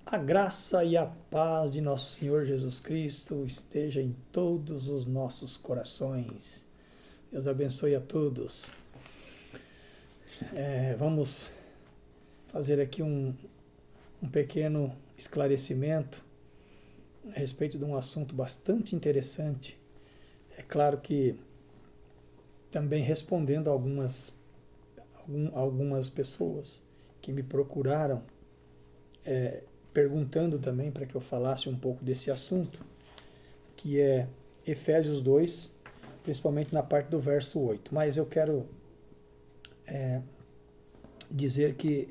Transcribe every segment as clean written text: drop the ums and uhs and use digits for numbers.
A graça e a paz de nosso Senhor Jesus Cristo esteja em todos os nossos corações. Deus abençoe a todos. Vamos fazer aqui um pequeno esclarecimento a respeito de um assunto bastante interessante. É claro que também respondendo a algumas pessoas que me procuraram, perguntando também para que eu falasse um pouco desse assunto, que é Efésios 2, principalmente na parte do verso 8. Mas eu quero dizer que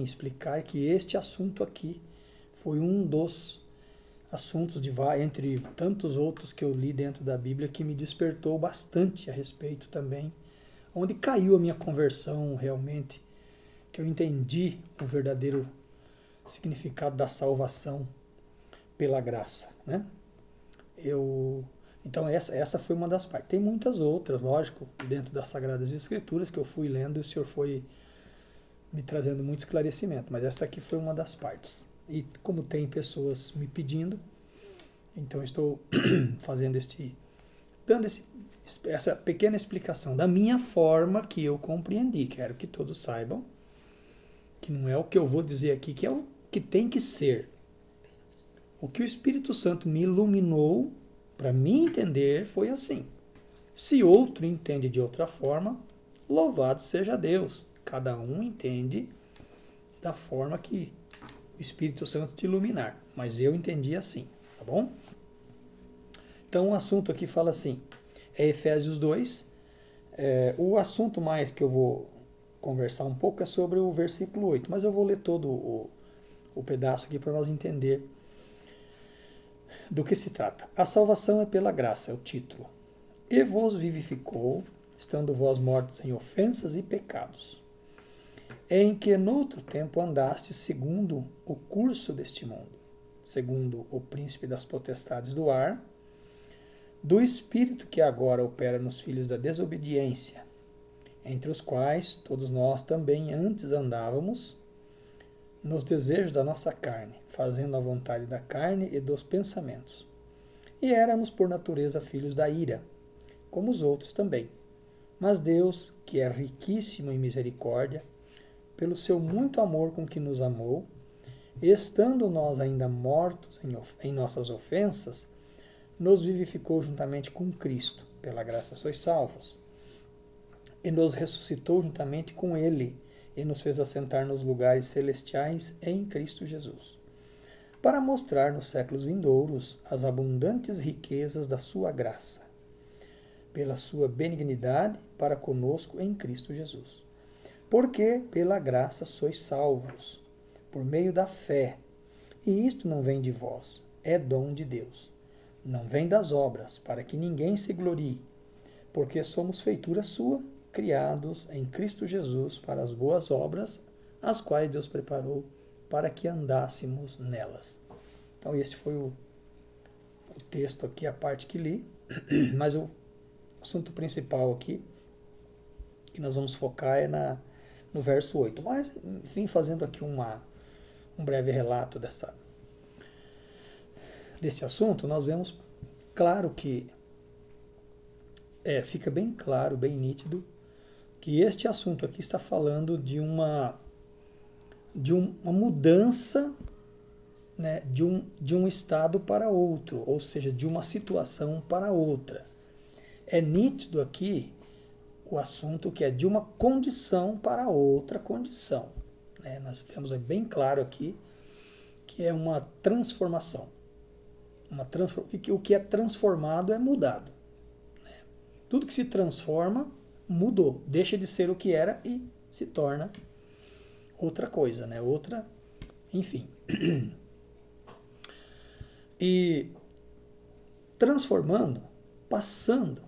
explicar que este assunto aqui foi um dos assuntos entre tantos outros que eu li dentro da Bíblia que me despertou bastante a respeito também, onde caiu a minha conversão realmente, que eu entendi o verdadeiro significado da salvação pela graça, né? Então essa foi uma das partes. Tem muitas outras, lógico, dentro das Sagradas Escrituras que eu fui lendo e o Senhor foi me trazendo muito esclarecimento, mas essa aqui foi uma das partes. E como tem pessoas me pedindo, então eu estou dando essa pequena explicação da minha forma que eu compreendi. Quero que todos saibam que não é o que eu vou dizer aqui que é o que tem que ser. O que o Espírito Santo me iluminou para mim entender foi assim. Se outro entende de outra forma, louvado seja Deus. Cada um entende da forma que o Espírito Santo te iluminar. Mas eu entendi assim, tá bom? Então o assunto aqui fala assim, é Efésios 2. O assunto mais que eu vou conversar um pouco é sobre o versículo 8, mas eu vou ler todo o pedaço aqui para nós entender do que se trata. A salvação é pela graça, é o título. E vos vivificou, estando vós mortos em ofensas e pecados, em que noutro tempo andastes segundo o curso deste mundo, segundo o príncipe das potestades do ar, do espírito que agora opera nos filhos da desobediência, entre os quais todos nós também antes andávamos nos desejos da nossa carne, fazendo a vontade da carne e dos pensamentos. E éramos por natureza filhos da ira, como os outros também. Mas Deus, que é riquíssimo em misericórdia, pelo seu muito amor com que nos amou, estando nós ainda mortos em nossas ofensas, nos vivificou juntamente com Cristo, pela graça sois salvos, e nos ressuscitou juntamente com Ele, e nos fez assentar nos lugares celestiais em Cristo Jesus, para mostrar nos séculos vindouros as abundantes riquezas da sua graça, pela sua benignidade para conosco em Cristo Jesus. Porque pela graça sois salvos, por meio da fé, e isto não vem de vós, é dom de Deus. Não vem das obras, para que ninguém se glorie, porque somos feitura sua, criados em Cristo Jesus para as boas obras, as quais Deus preparou para que andássemos nelas. Então esse foi o texto aqui, a parte que li, mas o assunto principal aqui, que nós vamos focar é no verso 8. Mas, enfim, fazendo aqui um breve relato desse assunto, nós vemos, claro que fica bem claro, bem nítido, que este assunto aqui está falando de uma mudança, né, de um estado para outro, ou seja, de uma situação para outra. É nítido aqui o assunto que é de uma condição para outra condição. Né? Nós vemos bem claro aqui que é uma transformação. O que é transformado é mudado. Né? Tudo que se transforma mudou, deixa de ser o que era e se torna outra coisa, né? Enfim. E transformando, passando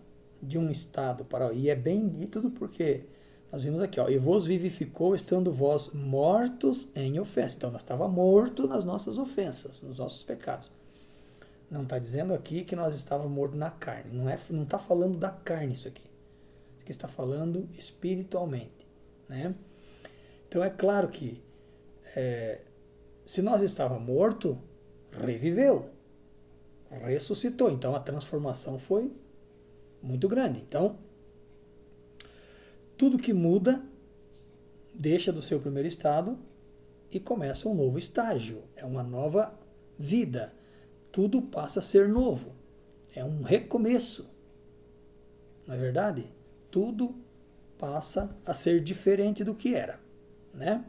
de um estado para outro. E é bem nítido porque nós vimos aqui, e vos vivificou estando vós mortos em ofensa. Então nós estávamos mortos nas nossas ofensas, nos nossos pecados. Não está dizendo aqui que nós estávamos mortos na carne. Não está falando da carne isso aqui. Isso aqui está falando espiritualmente. Né? Então é claro que Se nós estava morto, reviveu, ressuscitou. Então a transformação foi muito grande. Então, tudo que muda deixa do seu primeiro estado e começa um novo estágio. É uma nova vida. Tudo passa a ser novo. É um recomeço. Não é verdade? Tudo passa a ser diferente do que era, né?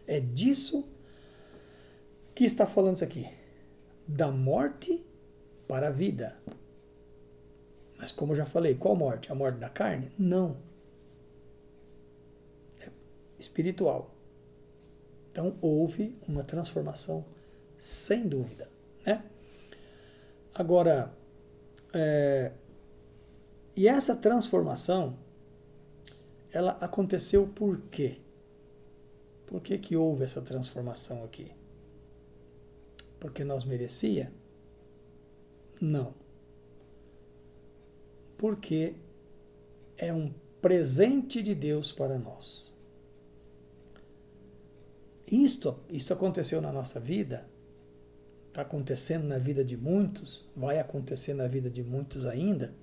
É disso que está falando isso aqui. Da morte para a vida. Mas como eu já falei, qual morte? A morte da carne? Não. É espiritual. Então houve uma transformação sem dúvida, né? Agora, e essa transformação, ela aconteceu por quê? Por que que houve essa transformação aqui? Porque nós merecia? Não. Porque é um presente de Deus para nós. Isto aconteceu na nossa vida, está acontecendo na vida de muitos, vai acontecer na vida de muitos ainda.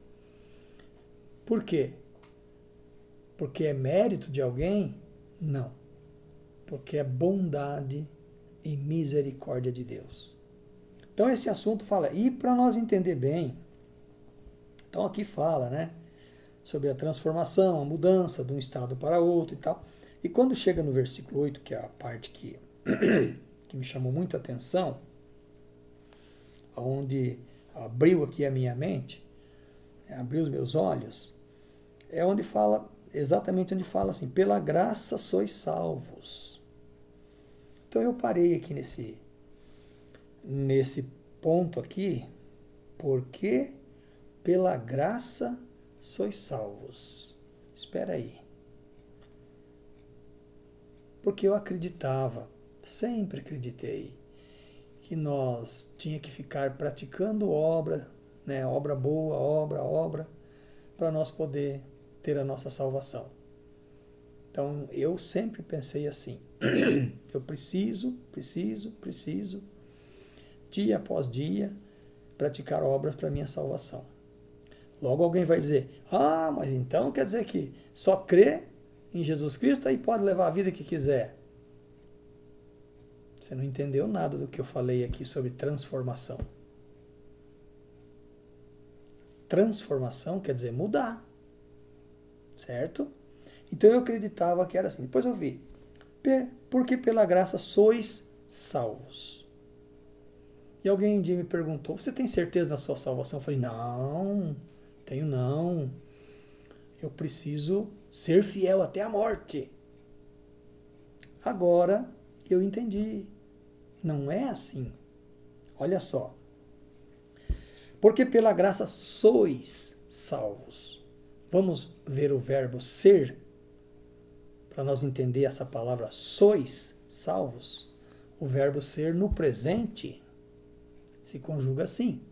Por quê? Porque é mérito de alguém? Não. Porque é bondade e misericórdia de Deus. Então esse assunto fala, e para nós entender bem, então aqui fala, né, sobre a transformação, a mudança de um estado para outro e tal. E quando chega no versículo 8, que é a parte que me chamou muito a atenção, onde abriu aqui a minha mente, abriu os meus olhos, é onde fala, exatamente onde fala assim, pela graça sois salvos. Então eu parei aqui nesse ponto aqui, porque pela graça sois salvos. Espera aí. Porque eu acreditava, sempre acreditei, que nós tinha que ficar praticando obra, né, obra boa, obra, para nós poder ter a nossa salvação. Então eu sempre pensei assim, eu preciso, dia após dia, praticar obras para minha salvação. Logo alguém vai dizer, mas então quer dizer que só crê em Jesus Cristo e pode levar a vida que quiser. Você não entendeu nada do que eu falei aqui sobre transformação. Transformação quer dizer mudar. Certo? Então eu acreditava que era assim. Depois eu vi. Porque pela graça sois salvos. E alguém um dia me perguntou, você tem certeza da sua salvação? Eu falei, não, tenho não. Eu preciso ser fiel até a morte. Agora eu entendi. Não é assim. Olha só. Porque pela graça sois salvos. Vamos ver o verbo ser, para nós entender essa palavra sois salvos. O verbo ser no presente se conjuga assim.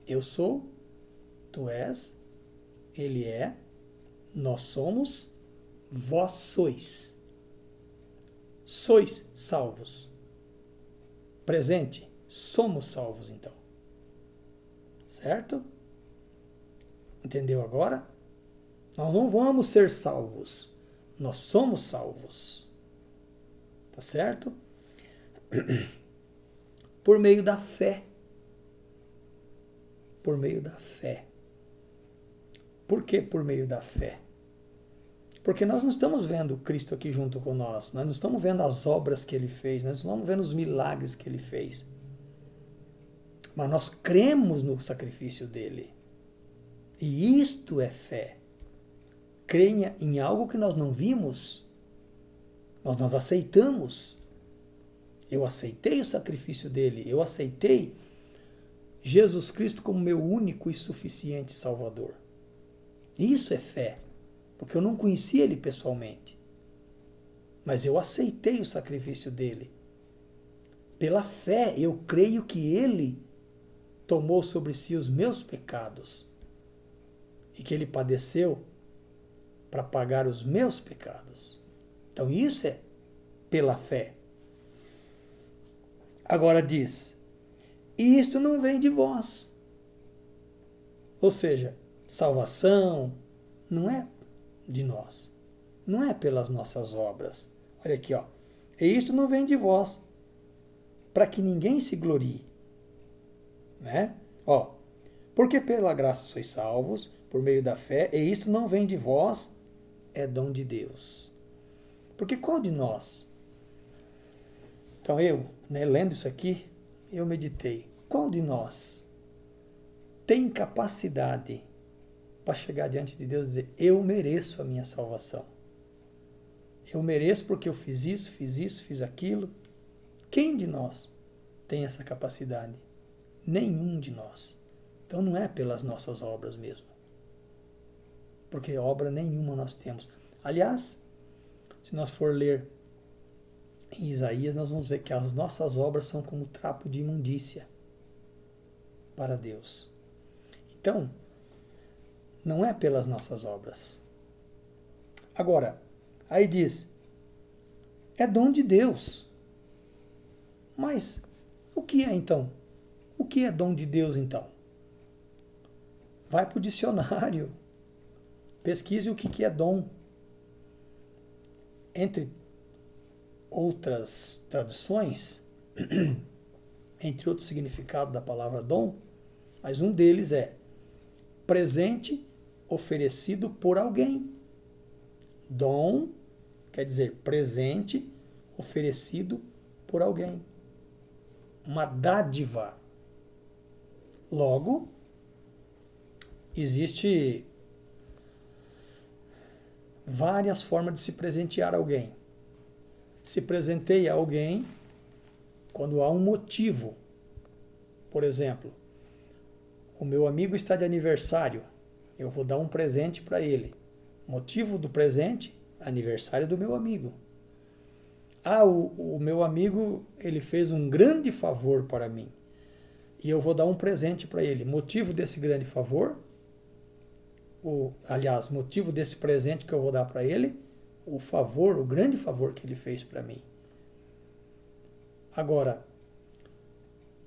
Eu sou, tu és, ele é, nós somos, vós sois. Sois salvos. Presente, somos salvos então. Certo? Entendeu agora? Nós não vamos ser salvos. Nós somos salvos. Tá certo? Por meio da fé. Por meio da fé. Por que por meio da fé? Porque nós não estamos vendo Cristo aqui junto com nós. Nós não estamos vendo as obras que Ele fez. Nós não estamos vendo os milagres que Ele fez. Mas nós cremos no sacrifício dEle. E isto é fé. Crenha em algo que nós não vimos. Nós aceitamos. Eu aceitei o sacrifício dEle. Eu aceitei Jesus Cristo como meu único e suficiente Salvador. Isso é fé. Porque eu não conhecia Ele pessoalmente. Mas eu aceitei o sacrifício dEle. Pela fé, eu creio que Ele tomou sobre si os meus pecados. E que Ele padeceu para pagar os meus pecados. Então isso é pela fé. Agora diz, e isto não vem de vós. Ou seja, salvação não é de nós. Não é pelas nossas obras. Olha aqui, ó. E isto não vem de vós, para que ninguém se glorie. Né? Ó, porque pela graça sois salvos, por meio da fé, e isto não vem de vós, é dom de Deus. Porque qual de nós? Então eu, lendo isso aqui, eu meditei. Qual de nós tem capacidade para chegar diante de Deus e dizer, eu mereço a minha salvação? Eu mereço porque eu fiz isso, fiz aquilo. Quem de nós tem essa capacidade? Nenhum de nós. Então não é pelas nossas obras mesmo. Porque obra nenhuma nós temos. Aliás, se nós for ler em Isaías, nós vamos ver que as nossas obras são como trapo de imundícia para Deus. Então, não é pelas nossas obras. Agora, aí diz, é dom de Deus. Mas o que é então? O que é dom de Deus então? Vai para o dicionário. Pesquise o que é dom. Entre outras traduções, entre outros significados da palavra dom, mas um deles é presente oferecido por alguém. Dom quer dizer presente oferecido por alguém. Uma dádiva. Logo, existe várias formas de se presentear alguém. Se presenteia alguém quando há um motivo. Por exemplo, o meu amigo está de aniversário, eu vou dar um presente para ele. Motivo do presente, aniversário do meu amigo. Ah, o meu amigo, ele fez um grande favor para mim e eu vou dar um presente para ele. Motivo desse grande favor, motivo desse presente que eu vou dar para ele, o grande favor que ele fez para mim. Agora,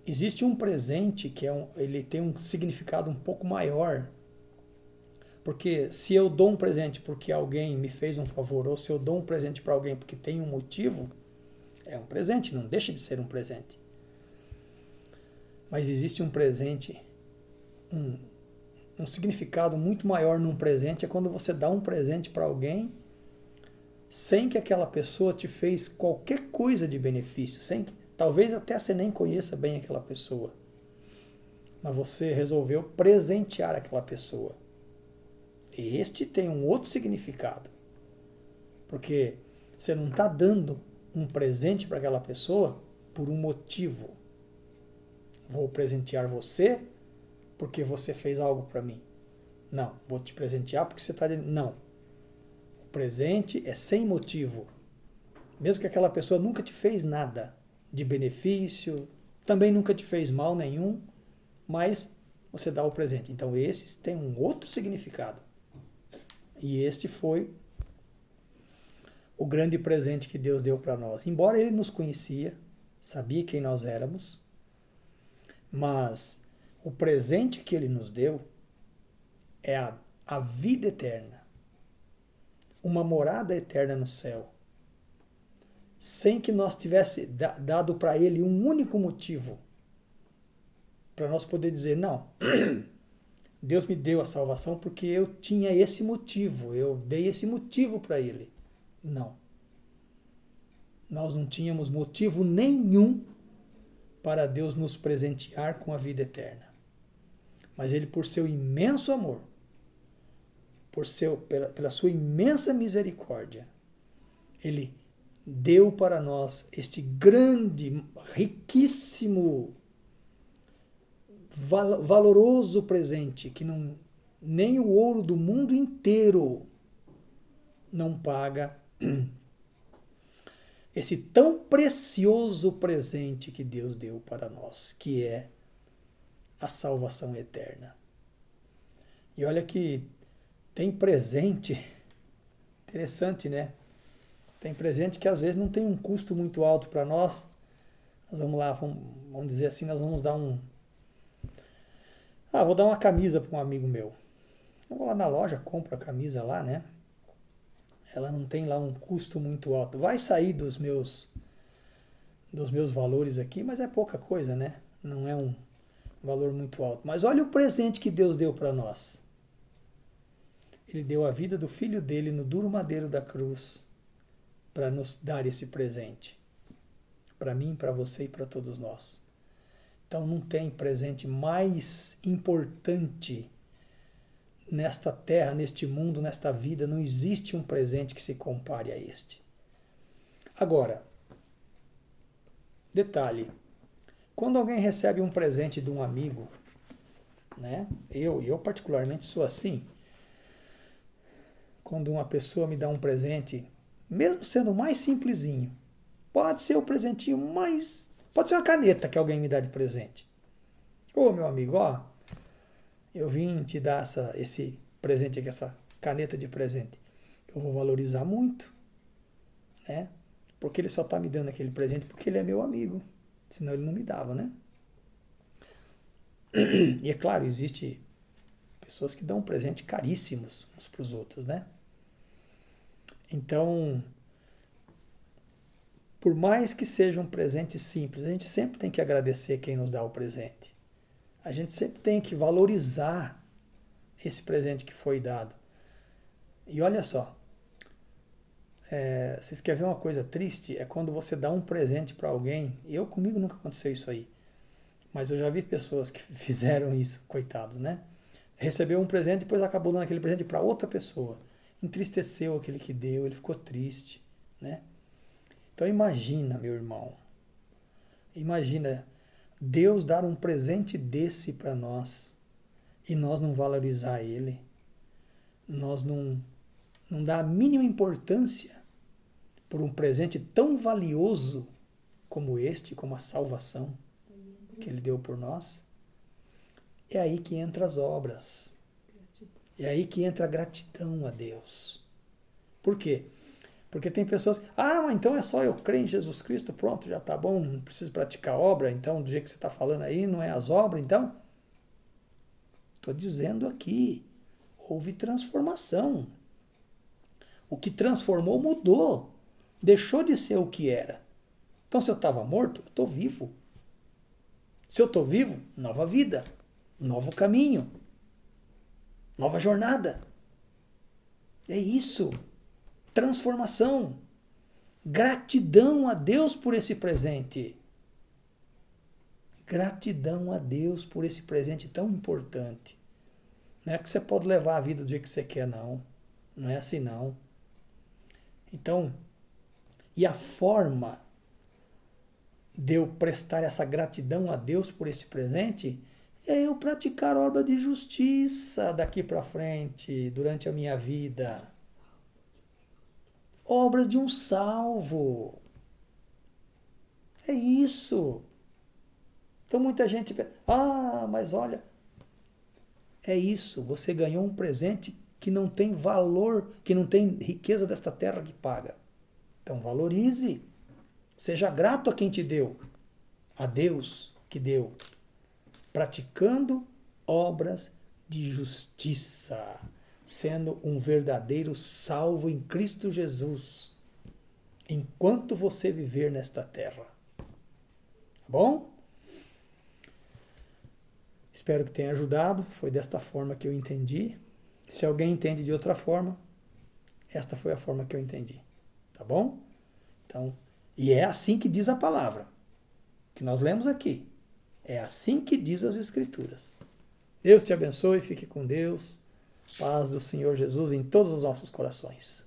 existe um presente que ele tem um significado um pouco maior. Porque se eu dou um presente porque alguém me fez um favor, ou se eu dou um presente para alguém porque tem um motivo, é um presente, não deixa de ser um presente. Mas existe um presente, um significado muito maior num presente, é quando você dá um presente para alguém sem que aquela pessoa te fez qualquer coisa de benefício, talvez até você nem conheça bem aquela pessoa, mas você resolveu presentear aquela pessoa. Este tem um outro significado, porque você não está dando um presente para aquela pessoa por um motivo. Vou presentear você porque você fez algo para mim. Não, vou te presentear porque você está dizendo. Não. O presente é sem motivo. Mesmo que aquela pessoa nunca te fez nada de benefício, também nunca te fez mal nenhum, mas você dá o presente. Então esses têm um outro significado. E este foi o grande presente que Deus deu para nós. Embora Ele nos conhecia, sabia quem nós éramos, mas o presente que Ele nos deu é a vida eterna, uma morada eterna no céu, sem que nós tivesse dado para Ele um único motivo para nós poder dizer, não, Deus me deu a salvação porque eu tinha esse motivo, eu dei esse motivo para Ele. Não. Nós não tínhamos motivo nenhum para Deus nos presentear com a vida eterna. Mas Ele, por seu imenso amor, pela sua imensa misericórdia, Ele deu para nós este grande, riquíssimo, valoroso presente que nem o ouro do mundo inteiro não paga esse tão precioso presente que Deus deu para nós, que é a salvação eterna. E olha que tem presente, interessante, né? Tem presente que às vezes não tem um custo muito alto para nós. Nós vamos lá, vamos dizer assim, nós vamos dar vou dar uma camisa para um amigo meu. Eu vou lá na loja, compro a camisa lá, né? Ela não tem lá um custo muito alto. Vai sair dos meus valores aqui, mas é pouca coisa, né? Não é um valor muito alto. Mas olha o presente que Deus deu para nós. Ele deu a vida do filho dele no duro madeiro da cruz para nos dar esse presente. Para mim, para você e para todos nós. Então não tem presente mais importante nesta terra, neste mundo, nesta vida. Não existe um presente que se compare a este. Agora, detalhe. Quando alguém recebe um presente de um amigo, né? Eu particularmente sou assim. Quando uma pessoa me dá um presente, mesmo sendo o mais simplesinho, pode ser o presentinho mais... Pode ser uma caneta que alguém me dá de presente. Ô, meu amigo, ó, eu vim te dar esse presente aqui, essa caneta de presente. Eu vou valorizar muito, né? Porque ele só está me dando aquele presente porque ele é meu amigo. Senão ele não me dava, né? E é claro, existe pessoas que dão presentes caríssimos uns para os outros, né? Então, por mais que seja um presente simples, a gente sempre tem que agradecer quem nos dá o presente. A gente sempre tem que valorizar esse presente que foi dado. E olha só, vocês querem ver uma coisa triste? É quando você dá um presente para alguém. Comigo nunca aconteceu isso aí. Mas eu já vi pessoas que fizeram isso, coitados, né? Recebeu um presente e depois acabou dando aquele presente para outra pessoa. Entristeceu aquele que deu, ele ficou triste, né? Então imagina, meu irmão, imagina Deus dar um presente desse para nós e nós não valorizar ele, nós não dar a mínima importância por um presente tão valioso como este, como a salvação que ele deu por nós. É aí que entra as obras. É aí que entra a gratidão a Deus. Por quê? Porque tem pessoas, mas então é só eu crer em Jesus Cristo, pronto, já tá bom, não preciso praticar obra, então do jeito que você está falando aí, não é as obras, então? Estou dizendo aqui, houve transformação. O que transformou mudou, deixou de ser o que era. Então se eu estava morto, eu estou vivo. Se eu estou vivo, nova vida, novo caminho, nova jornada. É isso. Transformação. Gratidão a Deus por esse presente. Gratidão a Deus por esse presente tão importante. Não é que você pode levar a vida do jeito que você quer, não. Não é assim, não. Então, e a forma de eu prestar essa gratidão a Deus por esse presente é eu praticar obra de justiça daqui para frente, durante a minha vida. Obras de um salvo. É isso. Então muita gente pensa, mas olha, é isso, você ganhou um presente que não tem valor, que não tem riqueza desta terra que paga. Então valorize, seja grato a quem te deu, a Deus que deu, praticando obras de justiça, sendo um verdadeiro salvo em Cristo Jesus, enquanto você viver nesta terra. Tá bom? Espero que tenha ajudado, foi desta forma que eu entendi. Se alguém entende de outra forma, esta foi a forma que eu entendi. Tá bom? Então, e é assim que diz a palavra, que nós lemos aqui. É assim que diz as Escrituras. Deus te abençoe, fique com Deus. Paz do Senhor Jesus em todos os nossos corações.